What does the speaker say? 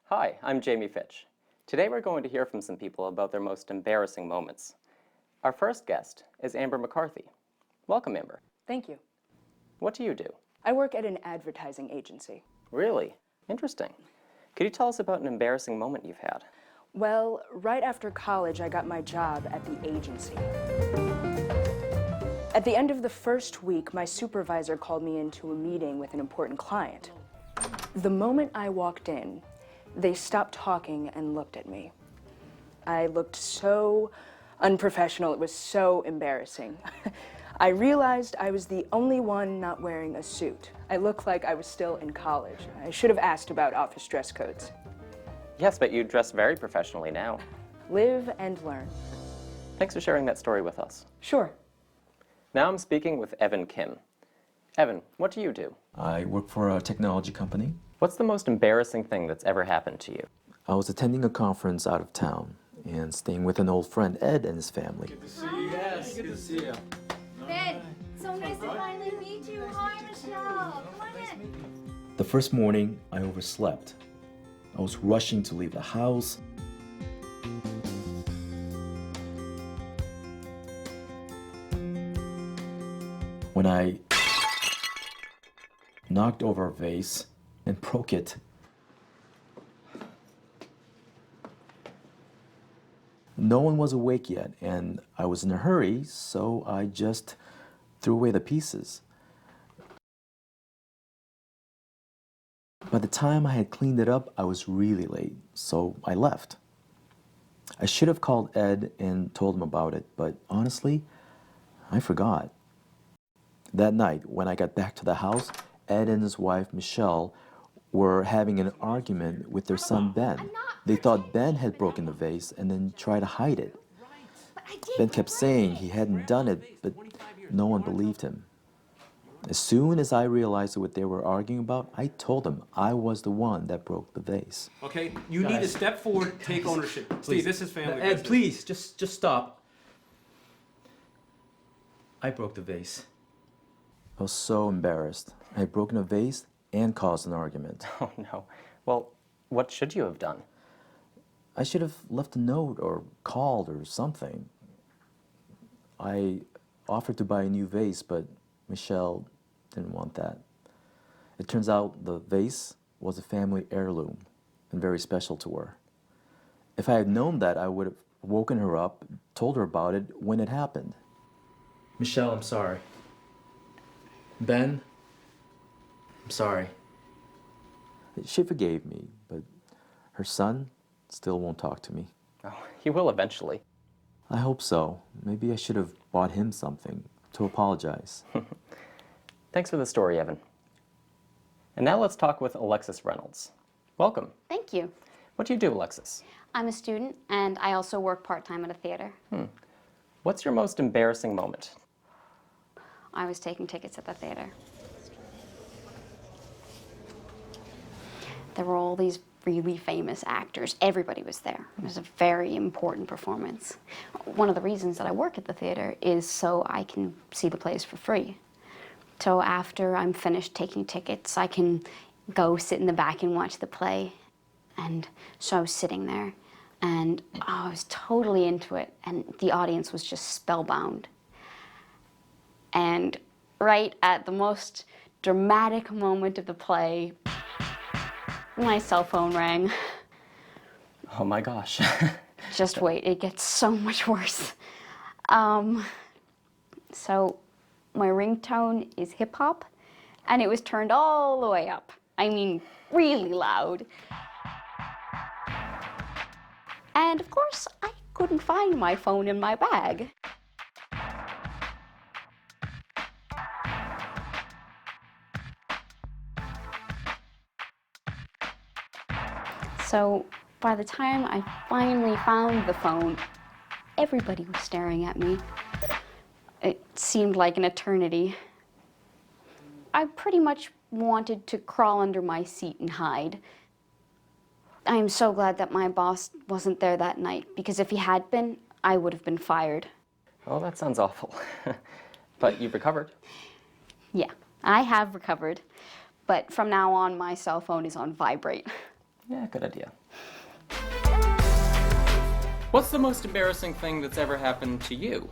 Hi, I'm Jamie Fitch. Today we're going to hear from some people about their most embarrassing moments. Our first guest is Amber McCarthy. Welcome, Amber. Thank you. What do you do? I work at an advertising agency. Really? Interesting. Could you tell us about an embarrassing moment you've had? Well, right after college, I got my job at the agency. At the end of the first week, my supervisor called me into a meeting with an important client. The moment I walked in, they stopped talking and looked at me. I looked so unprofessional, it was so embarrassing. I realized I was the only one not wearing a suit. I looked like I was still in college. I should have asked about office dress codes. Yes, but you dress very professionally now. Live and learn. Thanks for sharing that story with us. Sure. Now I'm speaking with Evan Kim. Evan, what do you do? I work for a technology company. What's the most embarrassing thing that's ever happened to you? I was attending a conference out of town and staying with an old friend, Ed, and his family. Good to see you. Yes, good to see you. Ben, so nice to finally meet you. Hi, Michelle. Come on in. The first morning, I overslept. I was rushing to leave the house. When I knocked over a vase and broke it. No one was awake yet, and I was in a hurry, so I just threw away the pieces. By the time I had cleaned it up, I was really late, so I left. I should have called Ed and told him about it, but honestly, I forgot. That night, when I got back to the house, Ed and his wife, Michelle, were having an argument with their son, Ben. They thought Ben had broken the vase and then tried to hide it. Ben kept saying he hadn't done it, but no one believed him. As soon as I realized what they were arguing about, I told them I was the one that broke the vase. Okay, you need to step forward, take ownership. Steve, this is family Ed, business. please, just stop. I broke the vase. I was so embarrassed. I had broken a vase and caused an argument. Oh no. Well, what should you have done? I should have left a note or called or something. I offered to buy a new vase, but Michelle didn't want that. It turns out the vase was a family heirloom and very special to her. If I had known that, I would have woken her up, told her about it when it happened. Michelle, I'm sorry. Ben, I'm sorry. She forgave me, but her son still won't talk to me. Oh, he will eventually. I hope so. Maybe I should have bought him something to apologize. Thanks for the story, Evan. And now let's talk with Alexis Reynolds. Welcome. Thank you. What do you do, Alexis? I'm a student, and I also work part-time at a theater. What's your most embarrassing moment? I was taking tickets at the theater. There were all these really famous actors. Everybody was there. It was a very important performance. One of the reasons that I work at the theater is so I can see the plays for free. So after I'm finished taking tickets, I can go sit in the back and watch the play. And so I was sitting there, and I was totally into it, and the audience was just spellbound. And right at the most dramatic moment of the play, my cell phone rang. Oh my gosh. Just wait, it gets so much worse. So my ringtone is hip hop, and it was turned all the way up. I mean, really loud. And of course, I couldn't find my phone in my bag. So by the time I finally found the phone, everybody was staring at me. It seemed like an eternity. I pretty much wanted to crawl under my seat and hide. I am so glad that my boss wasn't there that night, because if he had been, I would have been fired. Oh, that sounds awful. But you've recovered. Yeah, I have recovered, but from now on, my cell phone is on vibrate. Yeah, good idea. What's the most embarrassing thing that's ever happened to you?